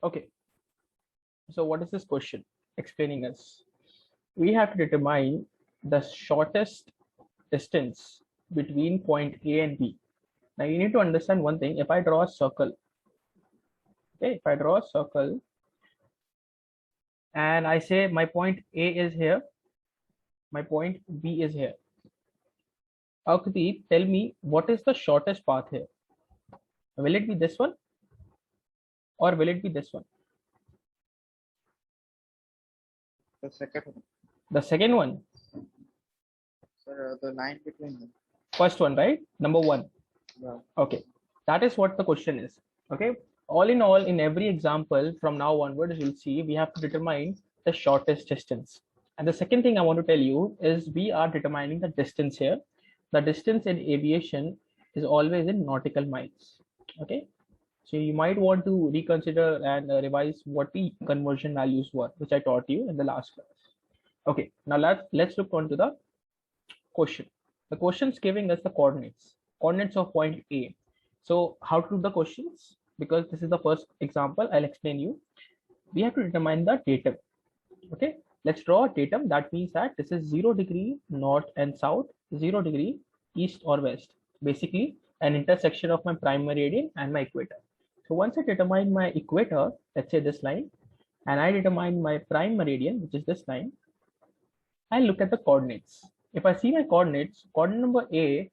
Okay, so what is this question explaining us? We have to determine the shortest distance between point A and B. Now you need to understand one thing. If I draw a circle, okay, if I draw a circle and I say my point A is here, my point B is here. Akriti, tell me what is the shortest path here? Will it be this one or will it be this one? The second one. The second one. Sir, the line between them. First one, right? Number one. Yeah. Okay, that is what the question is. Okay, all, in every example from now onwards, you'll see we have to determine the shortest distance. And the second thing I want to tell you is we are determining the distance here. The distance in aviation is always in nautical miles. Okay, so you might want to reconsider and revise what the conversion values were, which I taught you in the last class. Okay, now let's look onto the question. The question is giving us the coordinates of point A. So how to do the questions? Because this is the first example, I'll explain you. We have to determine the datum. Okay, let's draw a datum. That means that this is 0 degree north and south, 0 degree east or west. Basically an intersection of my prime meridian and my equator. So once I determine my equator, let's say this line, and I determine my prime meridian, which is this line, I look at the coordinates. If I see my coordinates, coordinate number A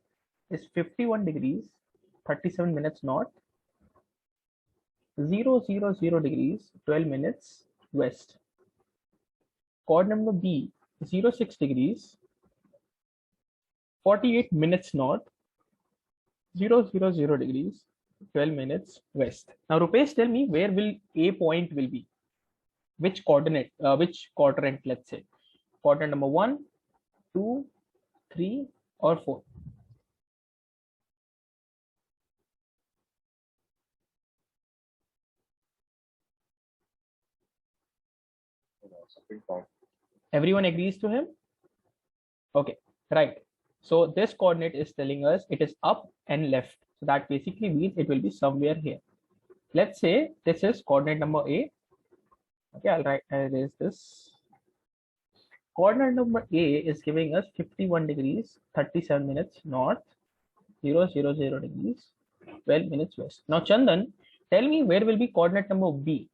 is 51 degrees, 37 minutes north, 0, 0, 0 degrees, 12 minutes west. Coordinate number B, 06 degrees, 48 minutes north, 0, 0, 0 degrees, 12 minutes west. Now, Rupesh, tell me where will A point will be? Which coordinate, which quadrant, let's say? Quadrant number 1, 2, 3, or 4? Everyone agrees to him? Okay, right. So this coordinate is telling us it is up and left. So that basically means it will be somewhere here. Let's say this is coordinate number A. Okay, I'll erase this. Coordinate number A is giving us 51 degrees, 37 minutes north, 0, 0, 0 degrees, 12 minutes west. Now, Chandan, tell me where will be coordinate number B?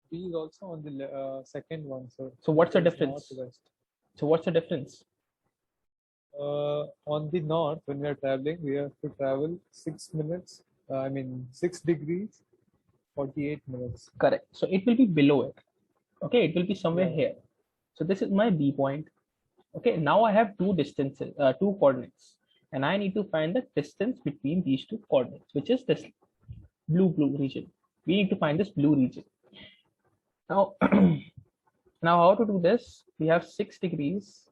B is also on the second one. So what's the difference? Northwest. So what's the difference? On the north, when we are traveling, we have to travel 6 minutes. 6 degrees, 48 minutes. Correct. So it will be below it. Okay, it will be somewhere here. So this is my B point. Okay, now I have two distances, two coordinates, and I need to find the distance between these two coordinates, which is this blue region. We need to find this blue region. Now, now how to do this? We have 6 degrees,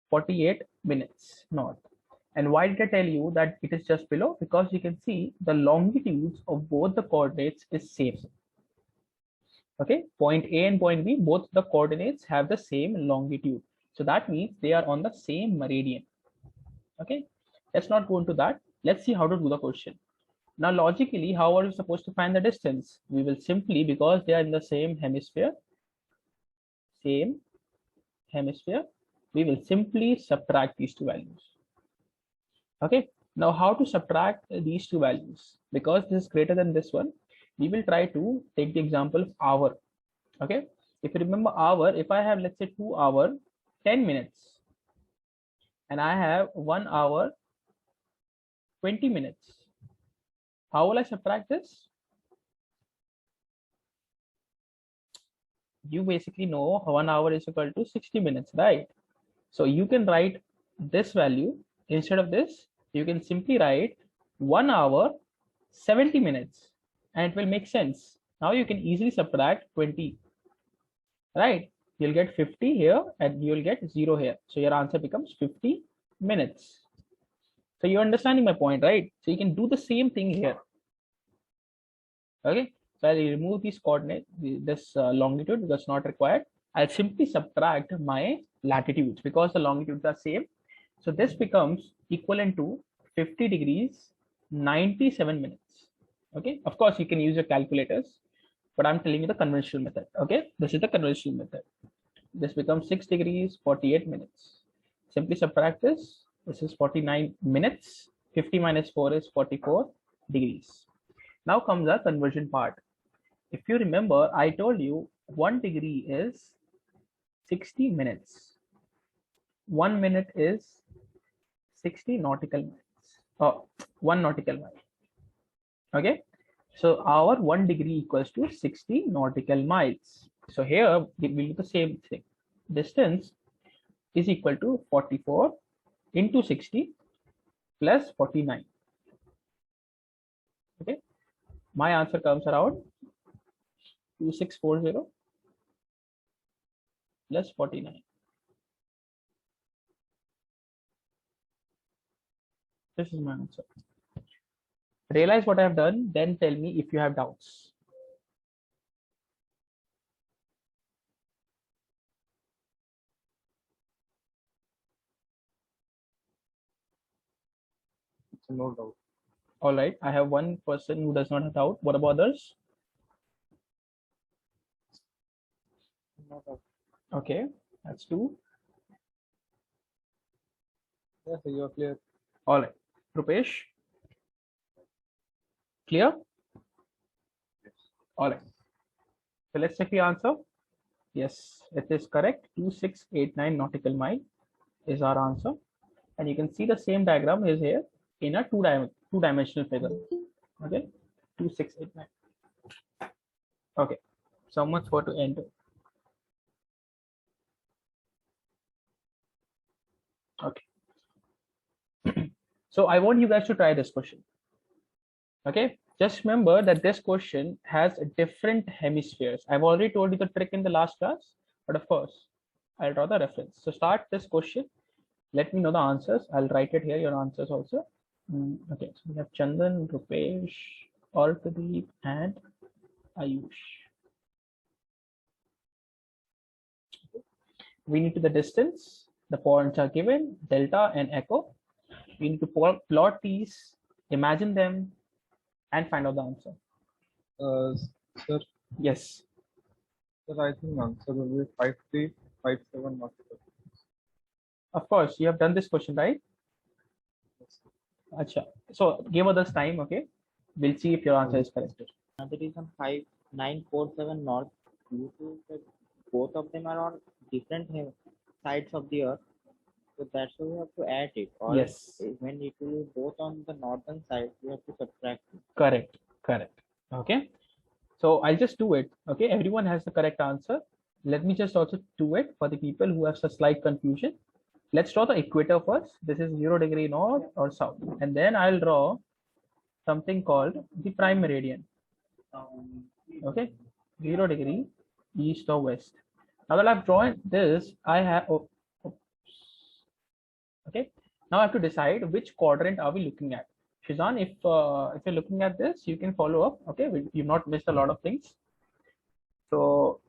48 minutes north. And why did I tell you that it is just below? Because you can see the longitudes of both the coordinates is same. Okay, point A and point B, both the coordinates have the same longitude. So that means they are on the same meridian. Okay, let's not go into that. Let's see how to do the question. Now, logically, how are you supposed to find the distance? We will simply, because they are in the same hemisphere, we will simply subtract these two values. Okay, now how to subtract these two values? Because this is greater than this one, we will try to take the example of hour. Okay, if you remember hour, if I have, let's say 2 hour 10 minutes and I have 1 hour 20 minutes, how will I subtract this? You basically know 1 hour is equal to 60 minutes, right? So you can write this value instead of this. You can simply write 1 hour 70 minutes and it will make sense. Now you can easily subtract 20, right? You'll get 50 here and you'll get 0 here. So your answer becomes 50 minutes. So you're understanding my point, right? So you can do the same thing here. Okay, so I'll remove these coordinates, this longitude, because it's not required. I'll simply subtract my latitudes because the longitudes are same. So this becomes equivalent to 50 degrees 97 minutes. Okay, of course you can use your calculators, but I'm telling you the conventional method. Okay, this is the conventional method. This becomes 6 degrees 48 minutes. Simply subtract this. This is 49 minutes. 50 minus 4 is 44 degrees. Now comes our conversion part. If you remember, I told you 1 degree is 60 minutes. 1 minute is 60 nautical miles. Oh, 1 nautical mile. Okay, so our 1 degree equals to 60 nautical miles. So here we will do the same thing. Distance is equal to 44 into 60 plus 49. Okay, my answer comes around 2640 plus 49. This is my answer. Realize what I have done, then tell me if you have doubts. No doubt. All right, I have one person who does not have doubt. What about others? No doubt. Okay, that's 2. Yes, you are clear. All right, Rupesh, clear? Yes. All right, so let's check the answer. Yes, it is correct. 2689 nautical mile is our answer, and you can see the same diagram is here in a two-dimensional figure. Okay, 2689. Okay, so much for to enter. Okay. So I want you guys to try this question. Okay, just remember that this question has different hemispheres. I've already told you the trick in the last class, but of course, I'll draw the reference. So start this question. Let me know the answers. I'll write it here, your answers also. Okay, so we have Chandan, Rupesh, Arkadeep, and Ayush. We need to the distance. The points are given, delta and echo. We need to plot these, imagine them, and find out the answer. Sir, Yes. sir, I think answer will be 5357 nautical. Of course, you have done this question, right? Acha. So give others time, okay? We'll see if your answer is correct. Another is on 5947 north. Due to that both of them are on different sides of the earth. So that's why we have to add it. Or Yes. when it will be both on the northern side, we have to subtract it. Correct. Correct. Okay. So I'll just do it. Okay. Everyone has the correct answer. Let me just also do it for the people who have such slight confusion. Let's draw the equator first. This is 0 degree north or south. And then I'll draw something called the prime meridian. Okay. 0 degree east or west. Now that I've drawn this, I have, okay. Now I have to decide which quadrant are we looking at. Shizan, if you're looking at this, you can follow up. Okay, you've not missed a lot of things. So,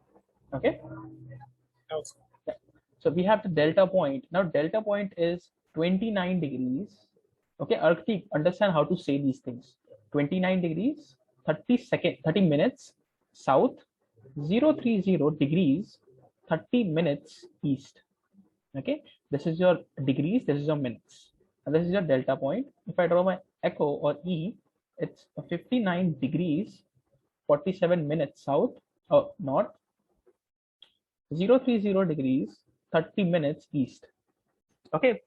okay. Yeah. So we have the delta point. Now delta point is 29 degrees. Okay, Arctic, understand how to say these things. 29 degrees, 30 minutes south, 030 degrees, 30 minutes east. Okay, this is your degrees, this is your minutes, and this is your delta point. If I draw my echo or E, it's 59 degrees 47 minutes south or north, 030 degrees 30 minutes east. Okay,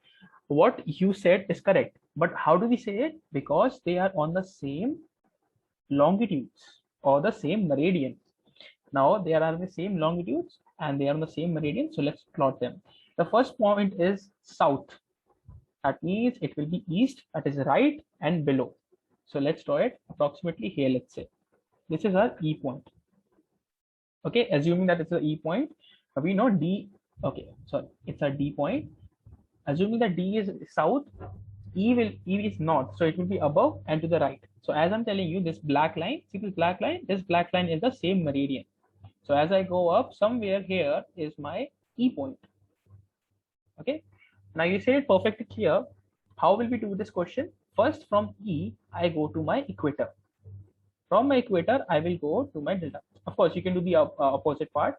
what you said is correct, but how do we say it? Because they are on the same longitudes or the same meridian. Now they are on the same longitudes and they are on the same meridian, so let's plot them. The first point is south. That means it will be east, that is right and below. So let's draw it approximately here. Let's say this is our E point. Okay, assuming that it's the E point, we know D. Okay, sorry, it's a D point. Assuming that D is south, E is north, so it will be above and to the right. So as I'm telling you, this black line, see this black line is the same meridian. So as I go up, somewhere here is my E point. Okay, now you say it perfectly clear. How will we do this question? First, from E, I go to my equator. From my equator, I will go to my delta. Of course, you can do the opposite part.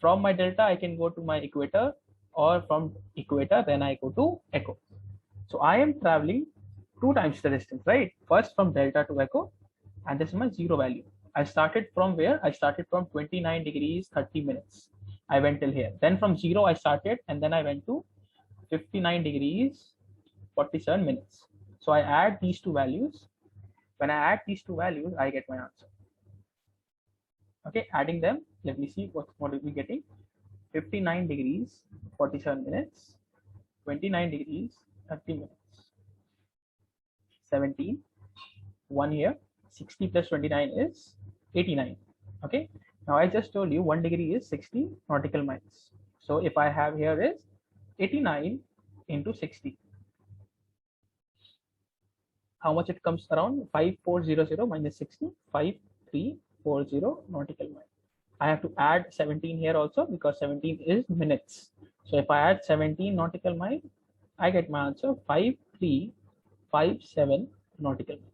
From my delta, I can go to my equator, or from equator, then I go to echo. So I am traveling 2 times the distance, right? First from delta to echo, and this is my zero value. I started from where? I started from 29 degrees 30 minutes. I went till here. Then from zero I started, and then I went to 59 degrees 47 minutes. So I add these two values. When I add these two values, I get my answer. Okay, adding them, let me see what are we getting. 59 degrees 47 minutes, 29 degrees 30 minutes, 17, 1 year, 60 plus 29 is 89. Okay, now I just told you 1 degree is 60 nautical miles. So if I have here is 89 into 60, how much it comes around? 5400 minus 60, 5340 nautical miles. I have to add 17 here also because 17 is minutes. So if I add 17 nautical miles, I get my answer 5357 nautical miles.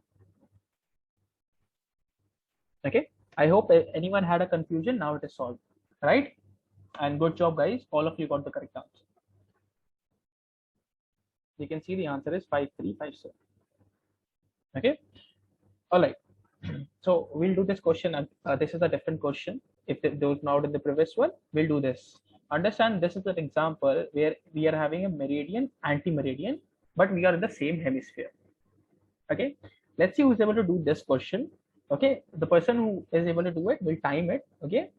Okay, I hope anyone had a confusion. Now it is solved, right? And good job, guys. All of you got the correct answer. You can see the answer is 5357. Okay, all right. So we'll do this question. This is a different question. If there was not in the previous one, we'll do this. Understand, this is an example where we are having a meridian, anti-meridian, but we are in the same hemisphere. Okay, let's see who's able to do this question. Okay, the person who is able to do it will time it. Okay,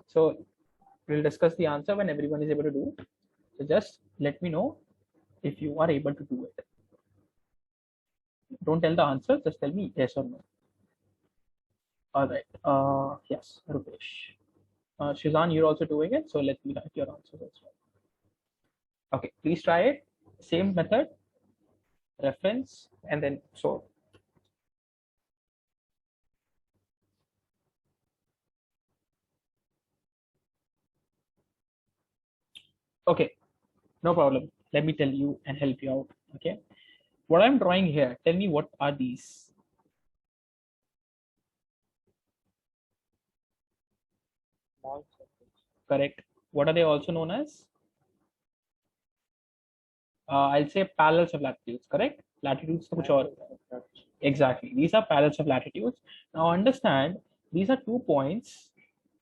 so we'll discuss the answer when everyone is able to do it. So just let me know if you are able to do it. Don't tell the answer, just tell me yes or no. All right. Yes, Rupesh. Shizan, you're also doing it, so let me write your answers as well. Okay, please try it. Same method, reference, and then so. Okay, no problem. Let me tell you and help you out. Okay, what I'm drawing here, tell me what are these? Small circles. Correct. What are they also known as? I'll say parallels of latitudes, correct? Latitudes to kuch aur. Exactly. These are parallels of latitudes. Now understand, these are 2 points.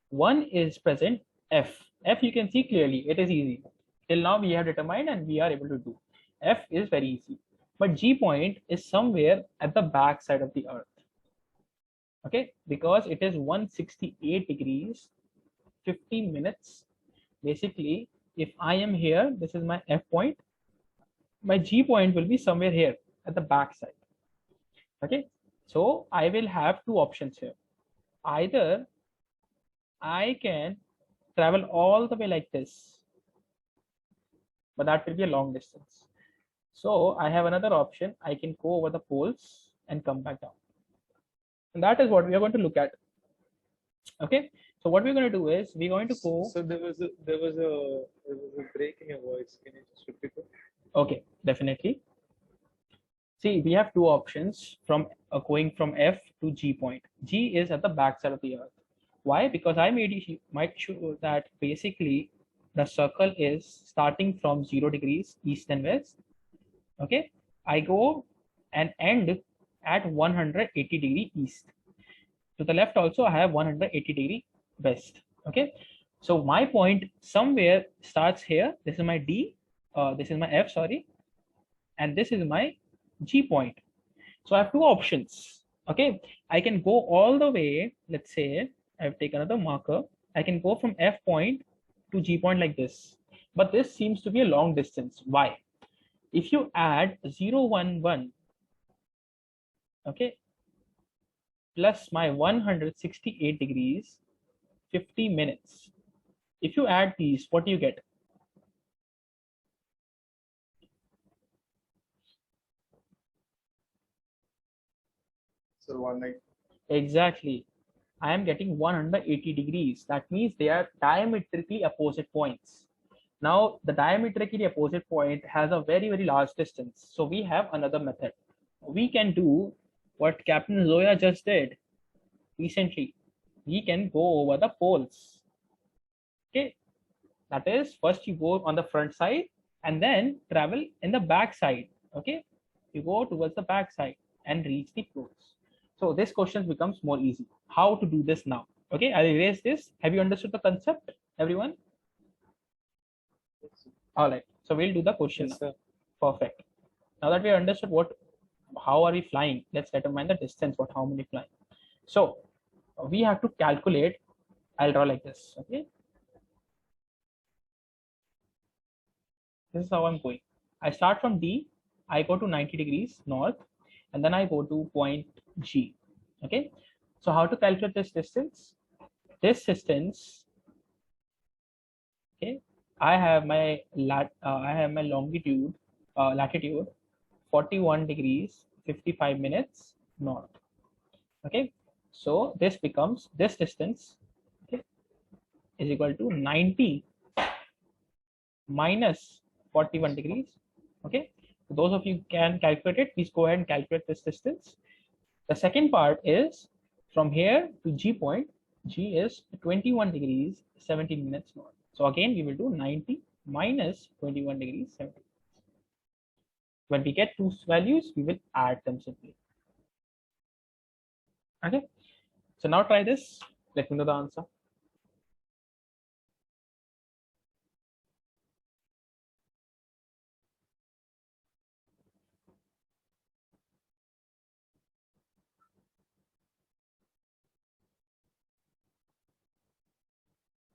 One is present F. F you can see clearly, it is easy. Till now we have determined and we are able to do. F is very easy. But G point is somewhere at the back side of the earth. Okay, because it is 168 degrees 15 minutes. Basically, if I am here, this is my F point. My G point will be somewhere here at the back side. Okay, so I will have two options here. Either I can travel all the way like this, but that will be a long distance. So I have another option. I can go over the poles and come back down. And that is what we are going to look at. Okay, so what we're going to do is we're going to go. So there was a break in your voice. Can you just repeat it? Okay, definitely. See, we have two options from going from F to G point. G is at the back side of the earth. Why? Because I might show that basically the circle is starting from 0 degrees east and west. Okay, I go and end at 180 degree east. To the left also I have 180 degree west. Okay, so my point somewhere starts here. This is my D, this is my F, sorry, and this is my G point. So I have two options. Okay, I can go all the way. Let's say I've taken another marker. I can go from F point to G point like this, but this seems to be a long distance. Why? If you add 0, 1, 1, okay, plus my 168 degrees 50 minutes, if you add these, what do you get? So 190. Exactly. I am getting 180 degrees. That means they are diametrically opposite points. Now the diametrically opposite point has a very, very large distance. So we have another method. We can do what Captain Zoya just did recently. We can go over the poles. Okay, that is, first you go on the front side and then travel in the back side. Okay, you go towards the back side and reach the poles. So this question becomes more easy. How to do this now? Okay, I'll erase this. Have you understood the concept, everyone? All right, so we'll do the question Yes, now. sir. Perfect. Now that we understood how are we flying, let's determine the distance, how many flying. So we have to calculate. I'll draw like this. Okay, this is how I'm going. I start from D, I go to 90 degrees north, and then I go to point G. Okay, so how to calculate this distance? This distance, okay, I have my longitude, latitude, 41 degrees 55 minutes north. Okay, so this becomes, this distance, okay, is equal to 90 minus 41 degrees. Okay, so those of you can calculate it, please go ahead and calculate this distance. The second part is from here to G point. G is 21 degrees 17 minutes north. So again we will do 90 minus 21 degrees 17. When we get two values, we will add them simply. Okay, so now try this. Let me know the answer.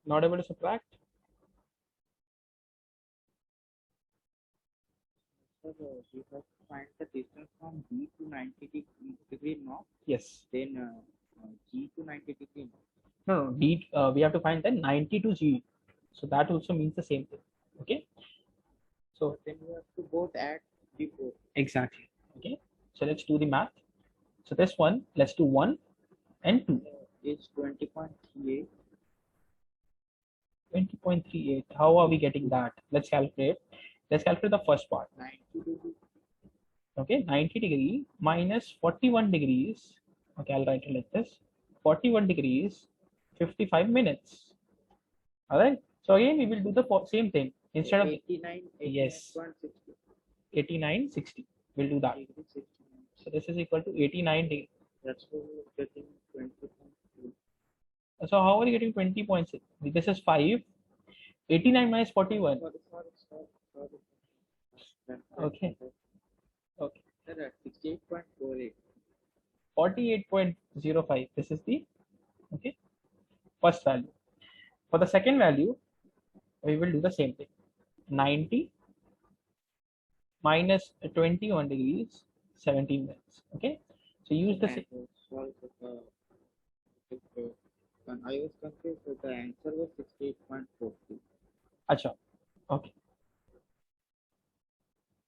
Not able to subtract? So we have to find the distance from B to 90 degree north, Yes. then G to 90 degree north. No, D, we have to find then 90 to G. So that also means the same thing. Okay. So Then we have to both add before. exactly. Okay. So let's do the math. So this one, let's do 1 and 2. Is 20.38. 20.38. How are we getting that? Let's calculate. Let's calculate the first part. 90 degree. Okay, 90 degree minus 41 degrees. Okay, I'll write it like this. 41 degrees, 55 minutes. All right. So again, we will do the same thing. Instead of 89, yes, 89.60. 89, 60. We'll do that. Degree 69. So this is equal to 89 degrees. That's why we're getting 20.3. So how are you getting 20.6? This is 5. 89 minus 41. Sorry. Okay. Okay. Sir, 68.48. 48.05. This is the okay first value. For the second value, we will do the same thing. 90 minus 21 degrees 17 minutes. Okay. So use the And, sorry, sir, when I was confused, so the answer was 68.40. acha. Okay.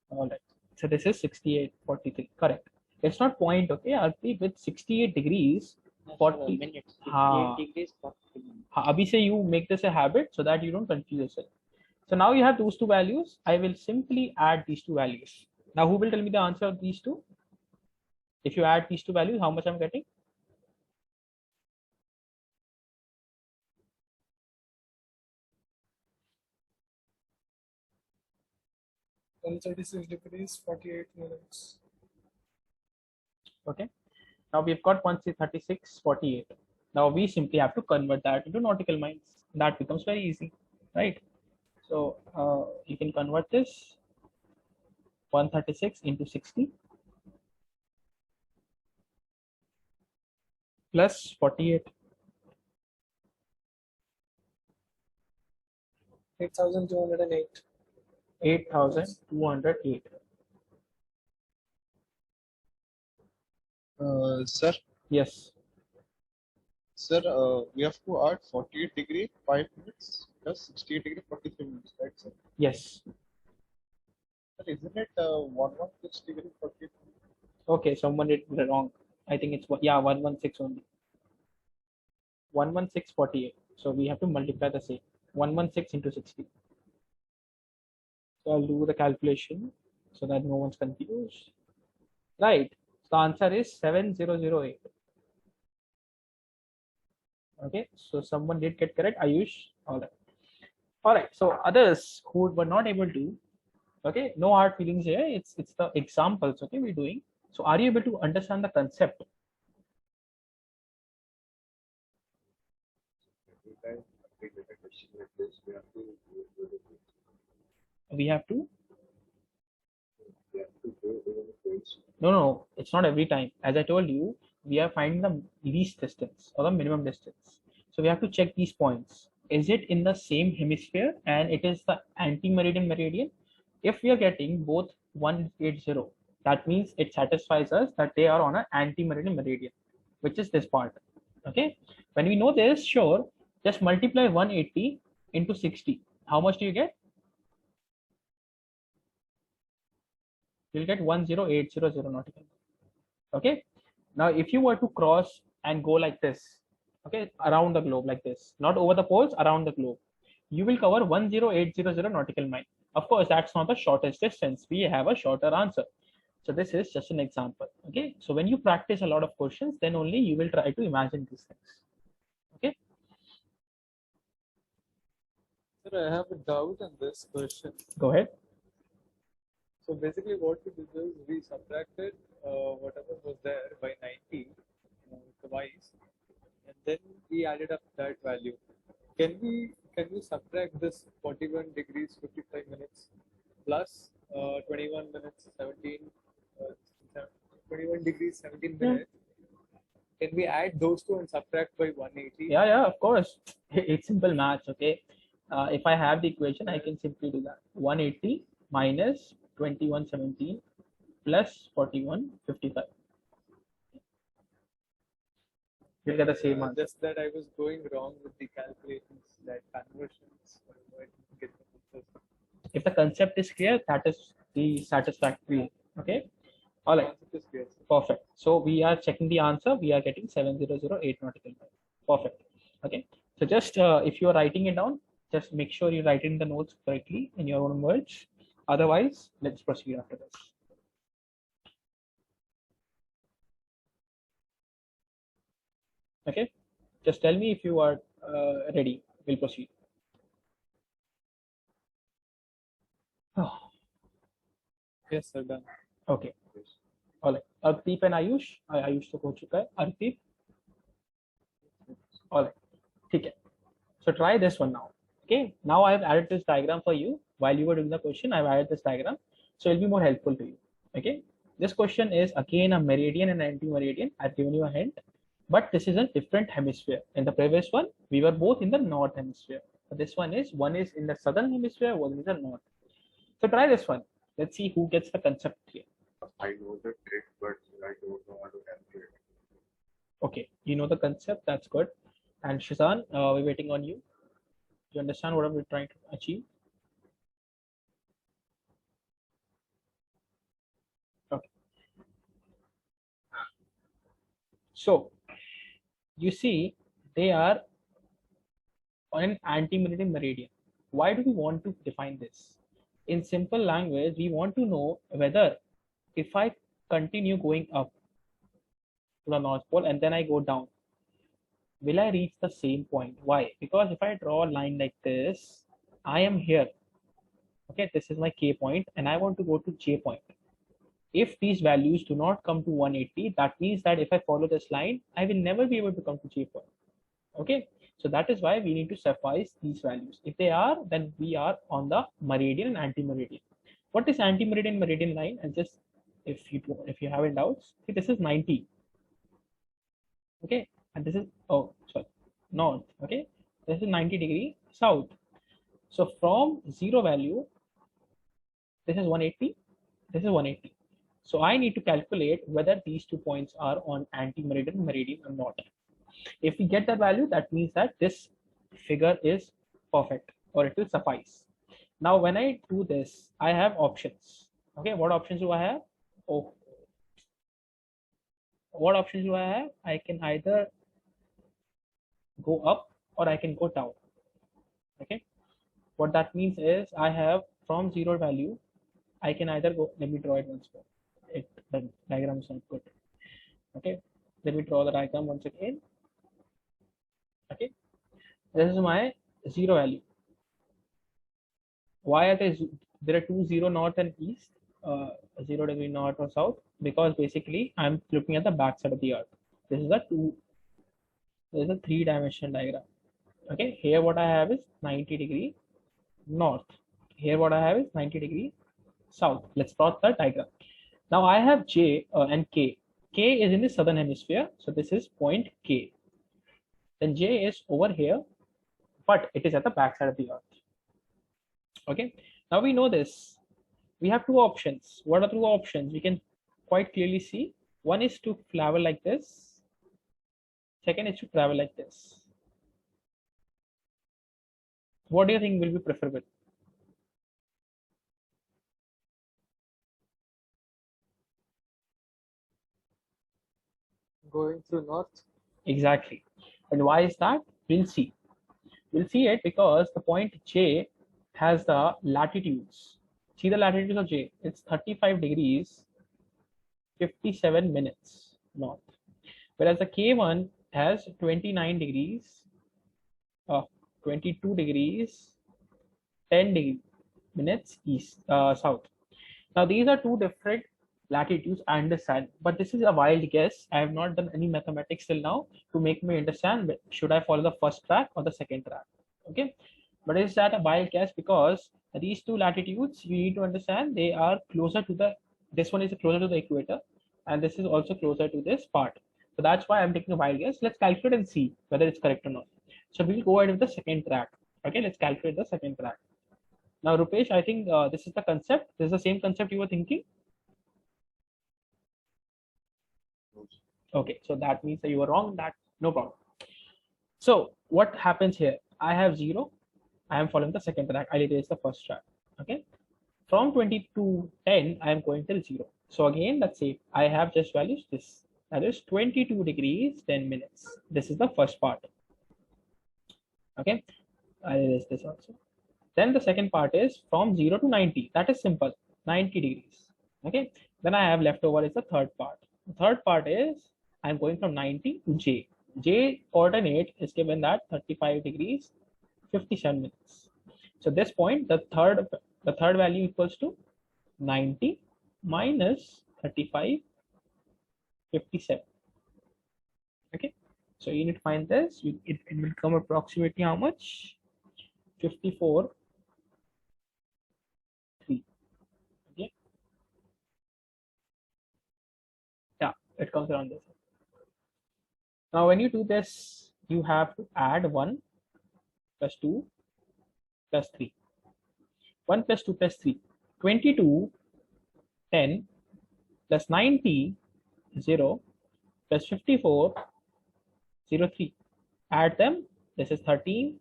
All right. So this is 68.43. Correct. It's not point. Okay. Arti, with 68 degrees 40 minutes. 68 हाँ, degrees 40 minutes. Abhi say you make this a habit so that you don't confuse yourself. So now you have those two values. I will simply add these two values. Now who will tell me the answer of these two? If you add these two values, how much I'm getting? 136 degrees, 48 minutes. Okay. Now we've got 136, 48. Now we simply have to convert that into nautical miles. That becomes very easy, right? So you can convert this 136 into 60 plus 48. 8,208. 8,208. Sir, Yes. sir, we have to add 48 degree 5 minutes plus 68 degree 43 minutes, right, sir? Yes. Sir, isn't it 116 degree 48 minutes? Okay, someone did it wrong. I think it's 116 only. 116, 48. So we have to multiply the same. 116 into 60. So I'll do the calculation so that no one's confused. Right. So the answer is 7008. Okay. So someone did get correct. Ayush. All right. All right. So others who were not able to, okay, no hard feelings here. It's the examples. Okay, we're doing. So are you able to understand the concept? Every time we get a question like this, We have to. we have to go over the points. No, it's not every time. As I told you, we are finding the least distance or the minimum distance. So we have to check these points. Is it in the same hemisphere and it is the anti-meridian meridian? If we are getting both 180, that means it satisfies us that they are on an anti-meridian meridian, which is this part. Okay. When we know this, sure, just multiply 180 into 60. How much do you get? You'll get 10800 nautical. Okay. Now, if you were to cross and go like this, okay, around the globe like this, not over the poles, around the globe, you will cover 10800 nautical mile. Of course, that's not the shortest distance. We have a shorter answer. So this is just an example. Okay. So when you practice a lot of questions, then only you will try to imagine these things. Okay. Sir, I have a doubt on this question. Go ahead. So basically, what we did is we subtracted whatever was there by 90 twice, and then we added up that value. Can we subtract this 41 degrees 55 minutes plus 21 minutes 17 21 degrees 17 minutes? Can we add those two and subtract by 180? Yeah, of course. It's simple math. Okay. If I have the equation, I can simply do that. 180 minus 2117 plus 4155. You'll get the same answer. Just that I was going wrong with the calculations, that conversions. I didn't get the answers. If the concept is clear, that is the satisfactory. Okay. All right. Concept is clear, sir. Perfect. So we are checking the answer. We are getting 7008 nautical mile. Perfect. Okay. So just if you are writing it down, just make sure you write in the notes correctly in your own words. Otherwise, let's proceed after this. Okay. Just tell me if you are ready. We'll proceed. Oh, Yes, sir, done. okay. All right. Ardeep and Ayush. Ayush तो हो चुका है. Ardeep. All right. ठीक है. So try this one now. Okay. Now I have added this diagram for you. While you were doing the question, I've added this diagram. So it'll be more helpful to you. Okay. This question is again a meridian and anti-meridian. I've given you a hint. But this is a different hemisphere. In the previous one, we were both in the north hemisphere. But this one is in the southern hemisphere, one is in the north. So try this one. Let's see who gets the concept here. I know the trick, but I don't know how to calculate. Okay, you know the concept. That's good. And Shazan, we're waiting on you. Do you understand what we're trying to achieve? Okay. So you see, they are on an anti-meridian meridian. Why do we want to define this? In simple language, we want to know whether if I continue going up to the North Pole and then I go down, will I reach the same point? Why? Because if I draw a line like this, I am here. Okay, this is my K point and I want to go to J point. If these values do not come to 180, that means that if I follow this line, I will never be able to come to J point. Okay, so that is why we need to suffice these values. If they are, then we are on the meridian and anti-meridian. What is anti-meridian meridian line? And just if you have any doubts, see, this is 90. Okay, and this is north. Okay, this is 90 degree south. So from zero value, this is 180, this is 180. So I need to calculate whether these 2 points are on anti-meridian meridian or not. If we get that value, that means that this figure is perfect or it will suffice. Now, when I do this, I have options. Okay, what options do I have? Oh, what options do I have? I can either go up or I can go down. Okay, what that means is I have from 0 value, I can either go, let me draw it once more. The diagram is not good. Okay, let me draw the diagram once again. Okay, this is my 0 value. Why are there are two 0 north and east, 0 degree north or south? Because basically I'm looking at the back side of the earth. This is a 3-dimensional diagram. Okay, here what I have is 90 degree north. Here what I have is 90 degree south. Let's plot the diagram. Now I have J and K. K is in the southern hemisphere, so this is point K. Then J is over here, but it is at the back side of the earth. Okay, now we know this. We have two options. What are two options? We can quite clearly see. One is to travel like this. Second is to travel like this. What do you think will be preferable? Going through north. Exactly. And why is that? We'll see. We'll see it because the point J has the latitudes. See the latitudes of J. It's 35 degrees, 57 minutes north. Whereas the K1 has 29 degrees, 22 degrees, 10 minutes east, south. Now these are two different latitudes, I understand, but this is a wild guess. I have not done any mathematics till now to make me understand should I follow the first track or the second track. Okay, but is that a wild guess? Because these two latitudes, you need to understand, they are closer to the, this one is closer to the equator and this is also closer to this part. So that's why I'm taking a wild guess. Let's calculate and see whether it's correct or not. So we'll go ahead with the second track. Okay, let's calculate the second track. Now, Rupesh, I think this is the concept. This is the same concept you were thinking. Okay, so that means that you were wrong. That no problem. So what happens here? I have 0. I am following the second track. I'll erase the first track. Okay. From 20 to 10, I am going till 0. So again, let's say I have just values this. That is 22 degrees, 10 minutes. This is the first part. Okay. I'll erase this also. Then the second part is from 0 to 90. That is simple. 90 degrees. Okay. Then I have left over is the third part. The third part is I'm going from 90 to J. J coordinate is given that 35 degrees, 57 minutes. So this point, the third value equals to 90 minus 35, 57. Okay. So you need to find this. It will come approximately how much? 54, 3. Okay. Yeah, it comes around this. Now, when you do this, you have to add 1 plus 2 plus 3. 1 plus 2 plus 3. 22, 10 plus 90, 0 plus 54, 0, 3. Add them. This is 13.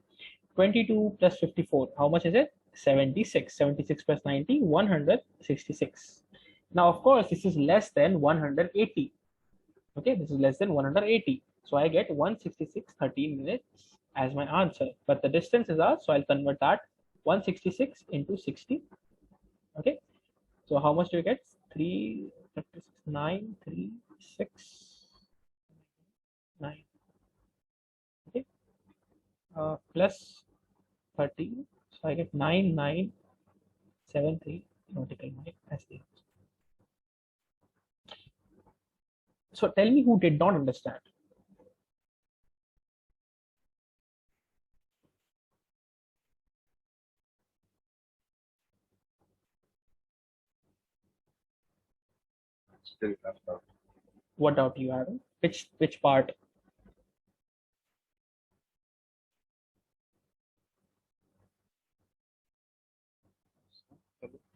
22 plus 54. How much is it? 76. 76 plus 90, 166. Now, of course, this is less than 180. Okay, this is less than 180. So I get 166, 13 minutes as my answer. But the distance is ours, so I'll convert that 166 into 60. Okay, so how much do you get? 3, 9, 3, 6, 9. Okay, plus 13. So I get 9, 9, 7, 3, multiple 9 as the answer. So tell me who did not understand. Still left out. What doubt do you have? Which part?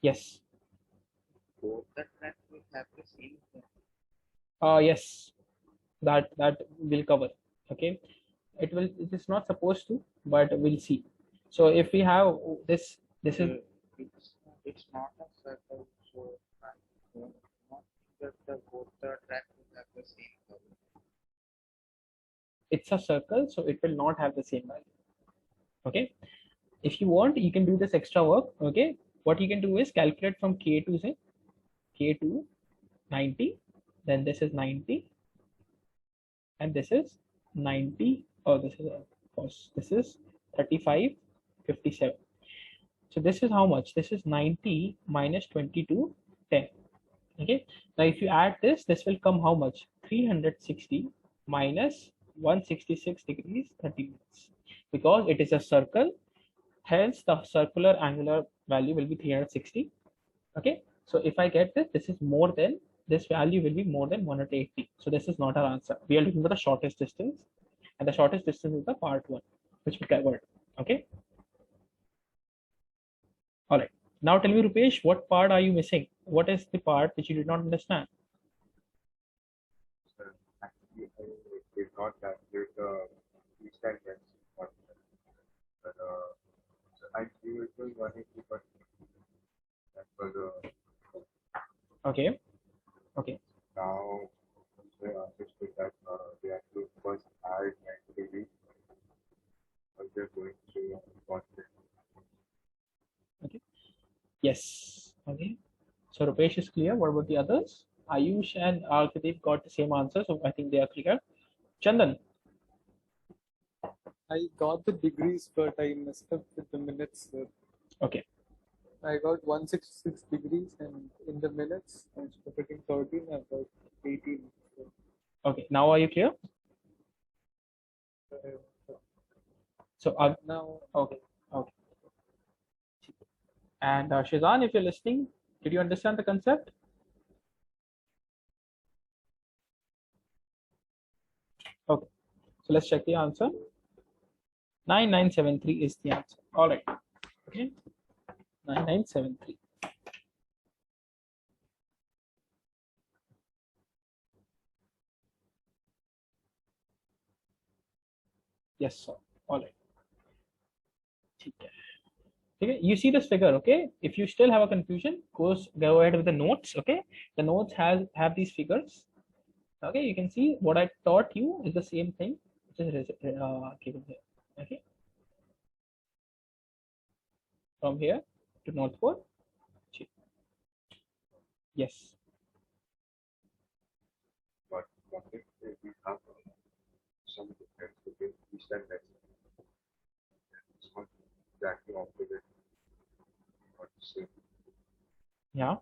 Yes. Both the tracks will have the same. Yes. That will cover. Okay. It is not supposed to, but we'll see. So if we have this is It's not a circle, so I don't think that both the tracks will have the same color. it's a circle, so it will not have the same value. Okay. If you want, you can do this extra work. Okay. what you can do is calculate from K to say K to 90, then this is 90, and this is 90. Oh, this is of course this is 35, 57. So this is how much? This is 90 minus 22, 10. Okay. Now if you add this, this will come how much? 360 minus 166 degrees 30 minutes. Because it is a circle, hence the circular angular value will be 360. Okay. So if I get this, this is more than, this value will be more than 180. So this is not our answer. We are looking for the shortest distance, and the shortest distance is the part 1, which we covered. Okay. All right. Now tell me, Rupesh, what part are you missing? What is the part which you did not understand? Actually, I did not calculate the freestyle test, but so I knew it was 180, but that was Okay. Okay. now I understood that they have to first add 90 degrees, but they're going through constant. Okay. Yes. Okay. So Rupesh is clear. What about the others? Ayush and Alkadeep got the same answer, so I think they are clear. Chandan. I got the degrees, but I messed up with the minutes. Okay. I got 166 degrees, and in the minutes, instead of getting 13, I got 18. Okay. Now are you clear? So Now, okay. Okay. And Shizan, if you're listening, did you understand the concept? Okay. So let's check the answer. 9973 is the answer. All right. Okay. 9973. Yes, sir. All right. Okay. You see this figure, okay? If you still have a confusion, go ahead with the notes, okay? The notes have these figures. Okay, you can see what I taught you is the same thing, which is given here. Okay. From here to North Pole. Yes. But what if we have some difference between east and west? It's not exactly opposite, but same. Yeah.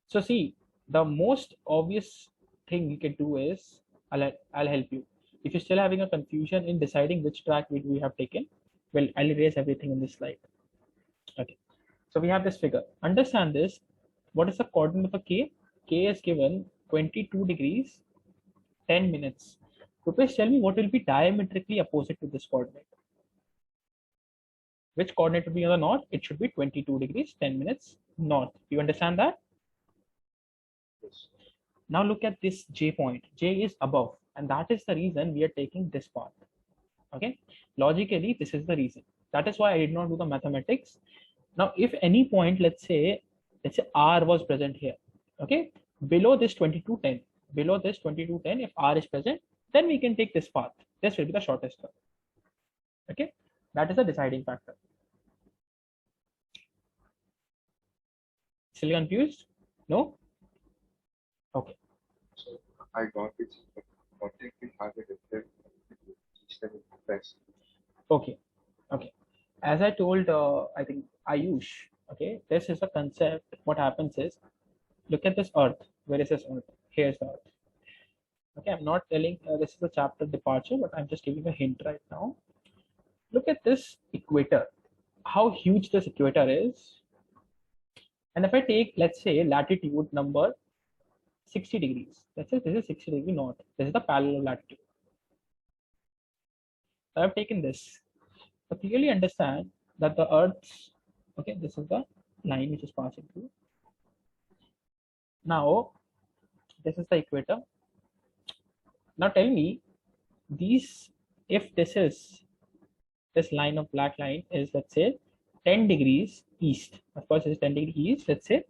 So see, the most obvious thing you can do is, I'll help you. If you're still having a confusion in deciding which track we have taken, well, I'll erase everything in this slide. Okay. So we have this figure. Understand this. What is the coordinate of a K? K is given 22 degrees, 10 minutes. Rupesh, tell me what will be diametrically opposite to this coordinate. Which coordinate would be on the north? It should be 22 degrees, 10 minutes north. You understand that? Yes. Now look at this J point. J is above, and that is the reason we are taking this path. Okay. Logically, this is the reason. That is why I did not do the mathematics. Now, if any point, let's say R was present here, okay, below this 2210, below this 2210, if R is present, then we can take this path. This will be the shortest one. Okay, that is the deciding factor. Still confused? No? Okay. So I got it. But what if we have a different system in west? Okay. Okay. As I told, I think Ayush, okay, this is a concept. What happens is, look at this Earth. Where is this Earth? Here's the Earth. Okay, I'm not telling this is a chapter departure, but I'm just giving a hint right now. Look at this equator, how huge this equator is. And if I take, let's say, latitude number 60 degrees, let's say this is 60 degree north, this is the parallel latitude. So I've taken this. So clearly understand that the Earth's, okay, this is the line which is passing through. Now, this is the equator. Now tell me, these, if this line of black line is, let's say, 10 degrees east. Of course, it's 10 degrees east, let's say.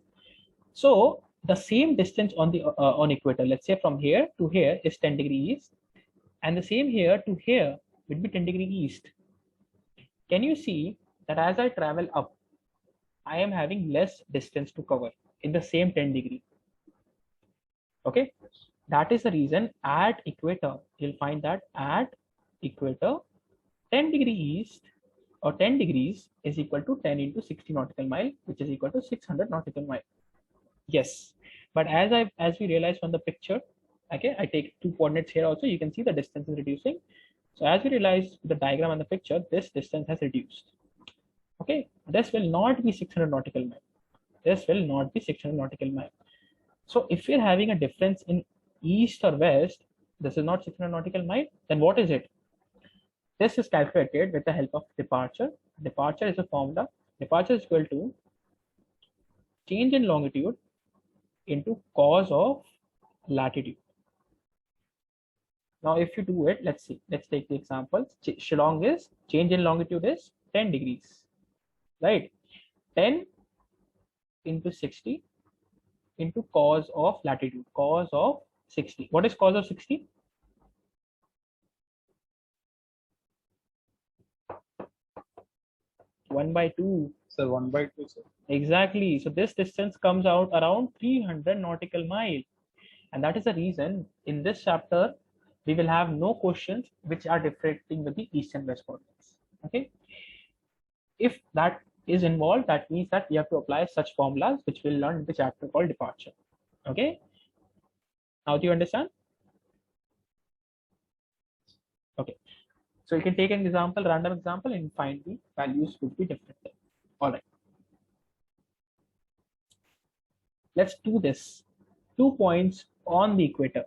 So the same distance on the on equator, let's say from here to here is 10 degrees east, and the same here to here would be 10 degrees east. Can you see that as I travel up, I am having less distance to cover in the same 10 degree. Okay, that is the reason at equator, you'll find that at equator, 10 degree east or 10 degrees is equal to 10 into 60 nautical mile, which is equal to 600 nautical mile. Yes, but as we realize from the picture, okay, I take 2 coordinates here also, you can see the distance is reducing. So as we realize the diagram and the picture, this distance has reduced. Okay, this will not be 600 nautical mile. This will not be 600 nautical mile. So if we're having a difference in east or west, this is not 600 nautical mile, then what is it? This is calculated with the help of departure. Departure is a formula. Departure is equal to change in longitude into cos of latitude. Now, if you do it, let's see. Let's take the example. Shillong is change in longitude is 10 degrees, right? 10 into 60 into cos of latitude. Cos of 60. What is cos of 60? One by 2. Sir, 1/2, sir. Exactly. So this distance comes out around 300 nautical mile. And that is the reason in this chapter, we will have no questions which are differentiating with the east and west coordinates. Okay. If that is involved, that means that we have to apply such formulas which we'll learn in the chapter called departure. Okay. Now do you understand? Okay. So you can take an example, random example, and find the values would be different. All right. Let's do this. 2 points on the equator.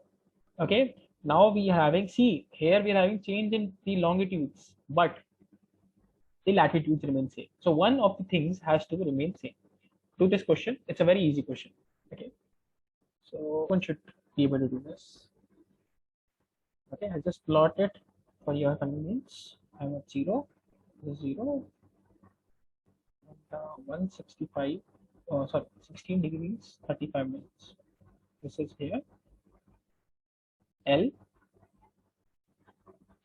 Okay. Now we are having, see, here we are having change in the longitudes, but the latitudes remain same. So one of the things has to remain same. Do this question. It's a very easy question. Okay. So one should be able to do this. Okay. I just plot it for your convenience. I'm at 0, 0, and 165. Oh, sorry, 16 degrees, 35 minutes. This is here. L.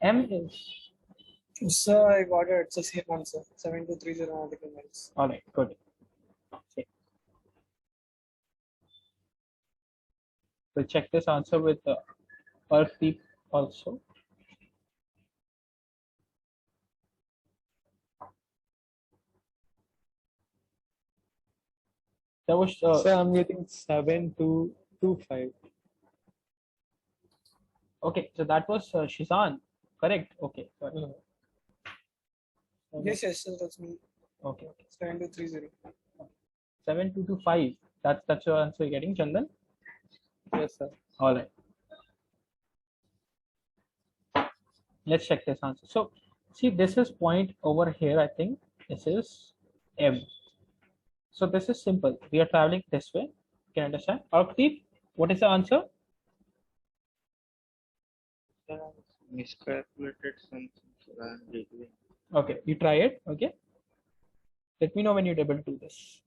M is. Sir, I got it. It's the same answer. 7230 nautical miles. All right, good. Okay. We'll check this answer with the Earthdeep also. That was Sir, I'm getting 7225. okay. So that was Shizan, correct? Okay. Sorry. Yes, yes, sir, that's me. Okay. 7230. 7225. That's your answer you're getting, Chandan. Yes, sir. All right. Let's check this answer. So see, this is point over here. I think this is M. So this is simple. We are traveling this way. You can understand. Arkdeep, what is the answer? Miscalculated something. So I'm redoing. Okay, you try it. Okay. Let me know when you're able to do this.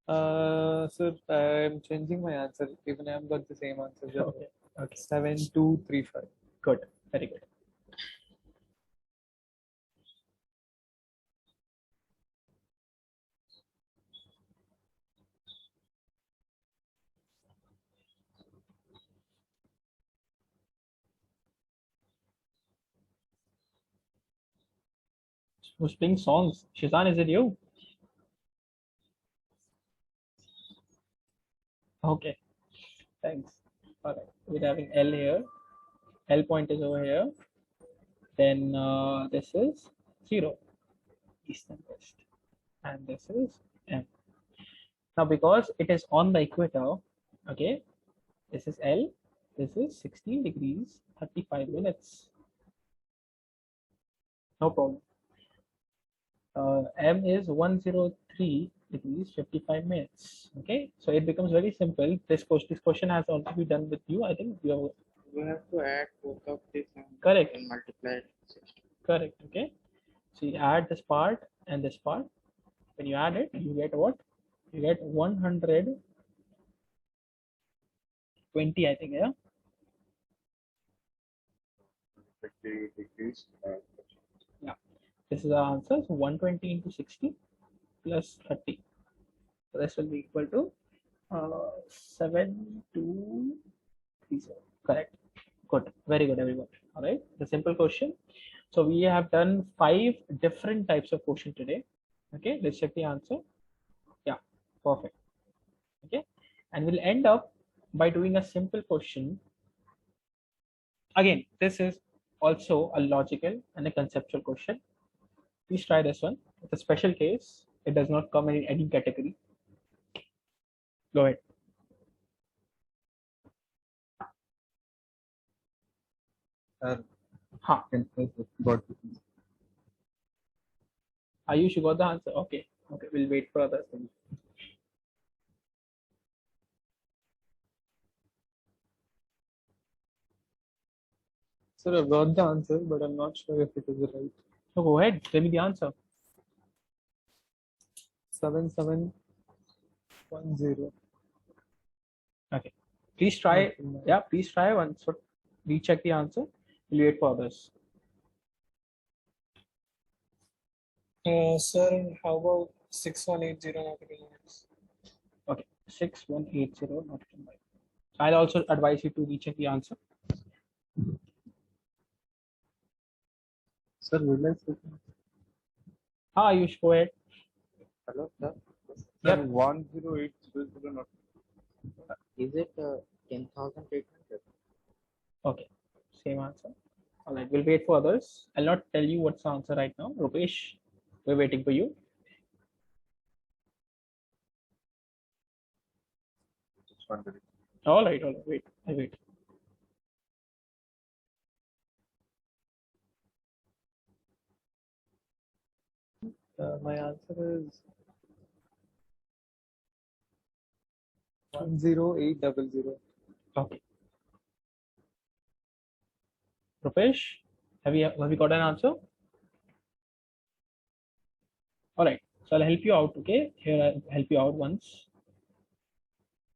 Sir, I'm changing my answer. Even I have got the same answer. Sir. Okay. Okay. 7235. Good. Very good. Who's playing songs? Shizan, is it you? Okay. Thanks. All right. We're having L here. L point is over here. Then this is 0, east and west. And this is M. Now, because it is on the equator, okay, this is L, this is 16 degrees, 35 minutes. No problem. M is 103 degrees, 55 minutes. Okay, so it becomes very simple. This question has also been done with you. I think you We have to add both of these and correct. then multiply it. 60. Correct. Okay, so you add this part and this part. When you add it, you get what? You get 120, I think, yeah. 50 degrees. Yeah, this is our answer. So 120 into 60, plus 30. So this will be equal to 7230. Correct. Good. Very good, everyone. All right. The simple question. So we have done 5 different types of question today. Okay. Let's check the answer. Yeah. Perfect. Okay. And we'll end up by doing a simple question. Again, this is also a logical and a conceptual question. Please try this one. It's a special case. It does not come in any category. Go ahead. Huh. Ayush, you got the answer? Okay. Okay, we'll wait for others. Sir, I've got the answer, but I'm not sure if it is right. So go ahead. Tell me the answer. 7710. Okay. Please try. Yeah, please try once. So recheck the answer. We'll wait for others. Sir, how about 6180 nautical miles? Okay. 6180 nautical miles. I'll also advise you to recheck the answer. Sir, will I say? Ayush, go ahead. Hello, sir. Yep. 10800 not. Is it 10,800? Okay. Same answer. All right. We'll wait for others. I'll not tell you what's the answer right now. Rupesh, we're waiting for you. Just wondering. All right. All right. Wait. I wait. My answer is 10800. Okay. Rupesh, have you got an answer? All right. So I'll help you out. Okay. Here I'll help you out once.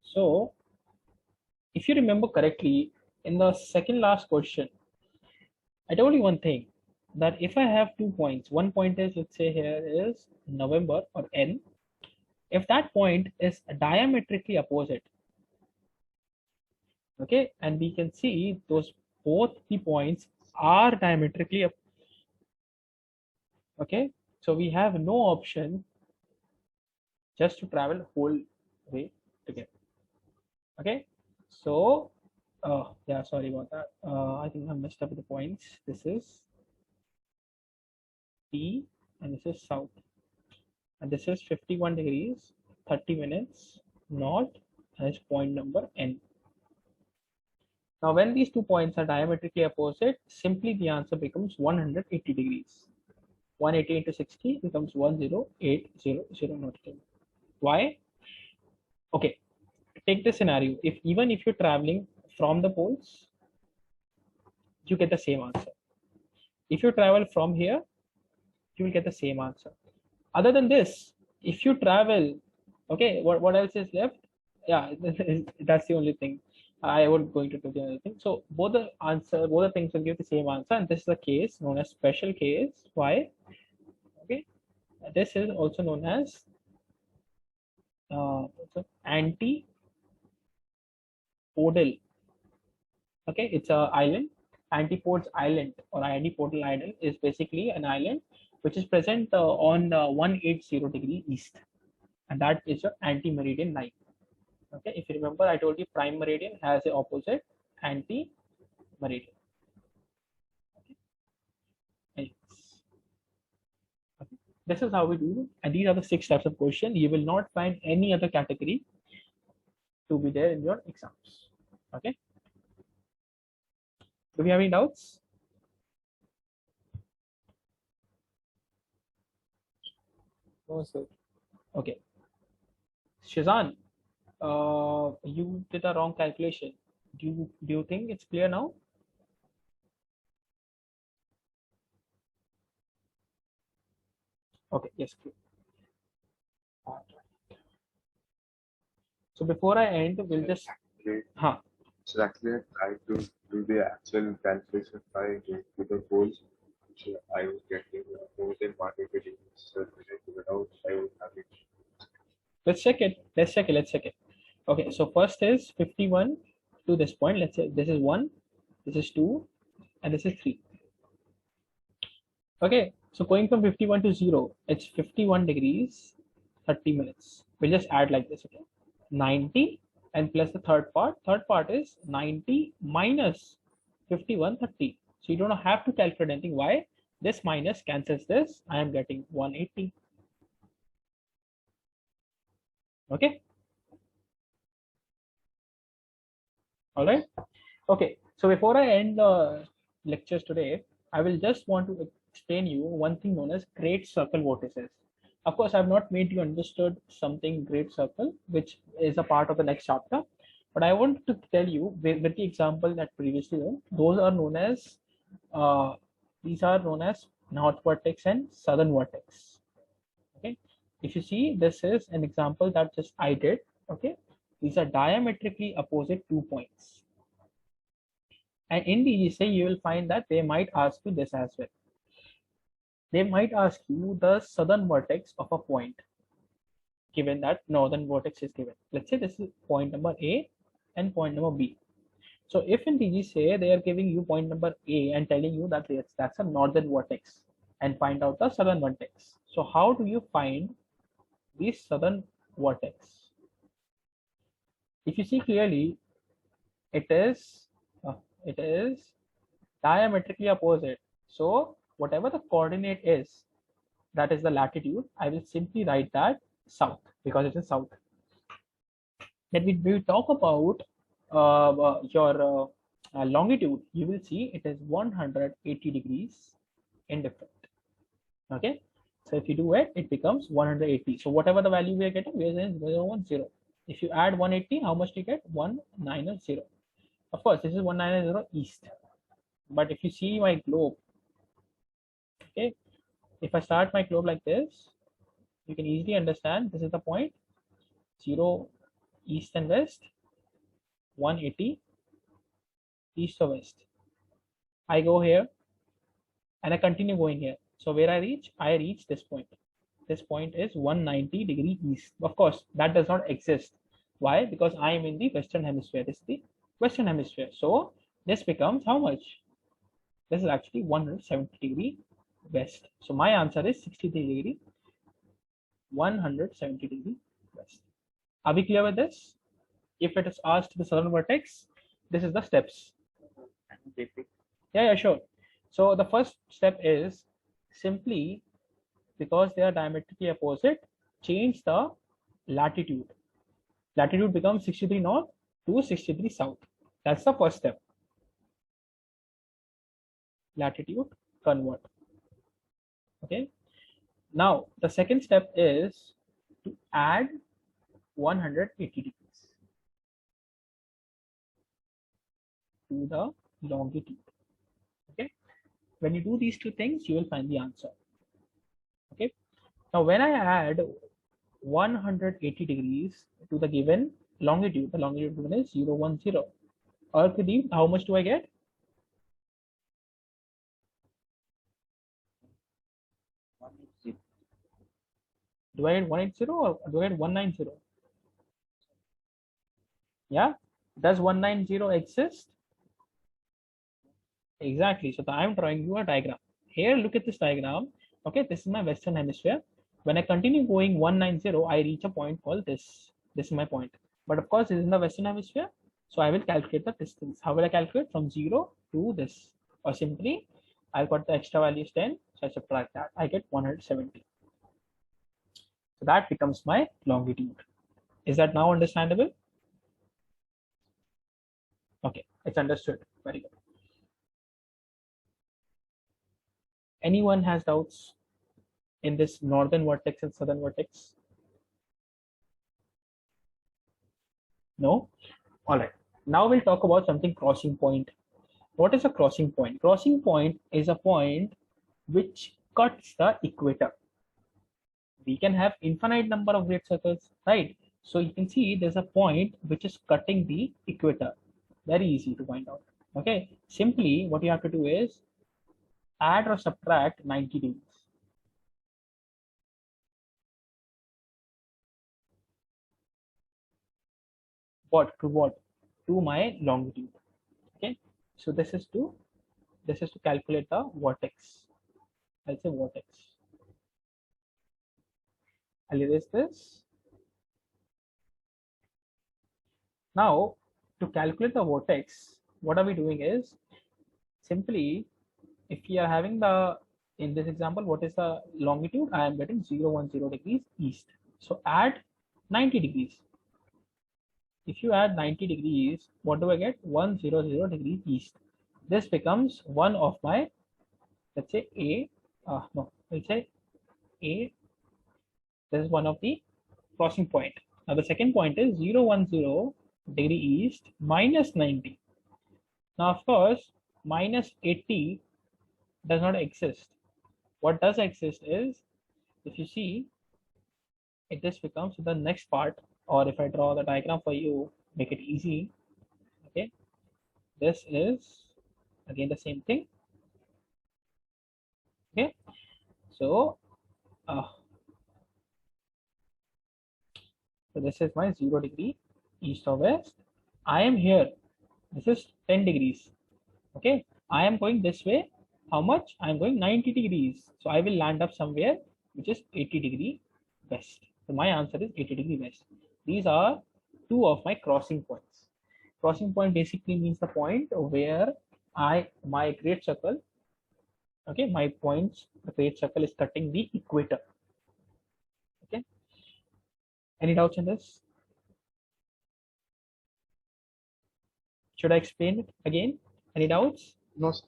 So if you remember correctly, in the second last question, I told you one thing, that if I have 2 points, one point is, let's say here is November or N. If that point is diametrically opposite, okay, and we can see those both the points are diametrically okay, so we have no option just to travel whole way together. Okay, so yeah, sorry about that. I think I messed up with the points. This is T and this is south, and this is 51 degrees 30 minutes north, and it's point number N. Now when these 2 points are diametrically opposite, simply the answer becomes 180 degrees. 180 into 60 becomes 10800 nautical. Why? Okay, take this scenario. Even if you're traveling from the poles, you get the same answer. If you travel from here, you will get the same answer. Other than this, if you travel, okay, what else is left? Yeah, that's the only thing. I was going to do the other thing. So both the things will give the same answer, and this is a case known as special case. Why? Okay, this is also known as antipodal. Okay, it's a island. Antipodes Island or Antipodal Island is basically an island which is present on 180 degree east, and that is your anti-meridian line. Okay, if you remember, I told you prime meridian has the opposite anti-meridian. Okay. This is how we do, and these are the 6 types of question. You will not find any other category to be there in your exams. Okay. Do we have any doubts? No, sir. Okay. Shazan, you did a wrong calculation. Do you think it's clear now? Okay, yes, clear. So before I end, we'll just So actually, I tried to do the actual calculation by going to the poles, So I was getting more than 180 degrees per minute without I was having. Let's check it. Let's check it. Okay, so first is 51 to this point. Let's say this is 1, this is 2, and this is 3. Okay, so going from 51 to 0, it's 51 degrees, 30 minutes. We'll just add like this, okay? 90 and plus the third part. Third part is 90 minus 51, 30. So you don't have to calculate anything. Why? This minus cancels this. I am getting 180. Okay. All right. Okay. So before I end the lectures today, I will just want to explain you one thing known as great circle vortices. Of course, I have not made you understood something great circle, which is a part of the next chapter. But I want to tell you with the example that previously done, those are known as these are known as north vertex and southern vertex. Okay. If you see, this is an example that just I did. Okay. These are diametrically opposite 2 points. And in the essay, you will find that they might ask you this as well. They might ask you the southern vertex of a point, given that northern vertex is given. Let's say this is point number A and point number B. So if in DG say they are giving you point number A and telling you that that's a northern vertex and find out the southern vertex. So how do you find the southern vertex? If you see clearly, it is diametrically opposite. So whatever the coordinate is, that is the latitude, I will simply write that south because it is south. Then we talk about your longitude, you will see it is 180 degrees indifferent. Okay, so if you do it, it becomes 180. So whatever the value we are getting, we are saying 010. If you add 180, how much do you get? 190. Of course, this is 190 east. But if you see my globe, okay, if I start my globe like this, you can easily understand this is the point 0 east and west, 180 east or west. I go here and I continue going here. So where I reach this point. This point is 190 degree east. Of course, that does not exist. Why? Because I am in the western hemisphere. This is the western hemisphere. So this becomes how much? This is actually 170 degree west. So my answer is 63 degree, 170 degree west. Are we clear with this? If it is asked the southern vertex, this is the steps. Yeah, sure. So the first step is simply, because they are diametrically opposite, change the latitude. Latitude becomes 63 north to 63 south. That's the first step. Latitude convert. Okay. Now the second step is to add 180 degrees to the longitude. Okay. When you do these two things, you will find the answer. Okay. Now when I add 180 degrees to the given longitude, the longitude given is 010. Arkadeep, how much do I get? Do I get 180 or do I get 190? Yeah. Does 190 exist? Exactly. So I'm drawing you a diagram. Here, look at this diagram. Okay, this is my western hemisphere. When I continue going 190, I reach a point called this. This is my point. But of course, this is in the western hemisphere. So I will calculate the distance. How will I calculate? From 0 to this. Or simply, I've got the extra value is 10. So I subtract that. I get 170. So that becomes my longitude. Is that now understandable? Okay, it's understood. Very good. Anyone has doubts in this northern vertex and southern vertex? No? All right. Now we'll talk about something crossing point. What is a crossing point? Crossing point is a point which cuts the equator. We can have infinite number of great circles, right? So you can see there's a point which is cutting the equator. Very easy to find out. Okay. Simply what you have to do is add or subtract 90 degrees. What to what? To my longitude. Okay, so this is to calculate the vortex. I'll say vortex. I'll erase this. Now, to calculate the vortex, what are we doing is simply, if we are having the, in this example, what is the longitude? I am getting 010 degrees east. So add 90 degrees. If you add 90 degrees, what do I get? 100 degrees east. This becomes one of my, let's say A, no, let's say A, this is one of the crossing point. Now the second point is 010 degree east minus 90. Now of course, minus 80 does not exist. What does exist is, if you see, it just becomes the next part, or if I draw the diagram for you, make it easy. Okay, this is again the same thing. Okay, so so this is my 0 degree east or west. I am here. This is 10 degrees. Okay, I am going this way. How much? I am going 90 degrees. So I will land up somewhere which is 80 degree west. So my answer is 80 degree west. These are two of my crossing points. Crossing point basically means the point where my great circle, okay, my points, the great circle is cutting the equator. Okay. Any doubts in this? Should I explain it again? Any doubts? No, sir.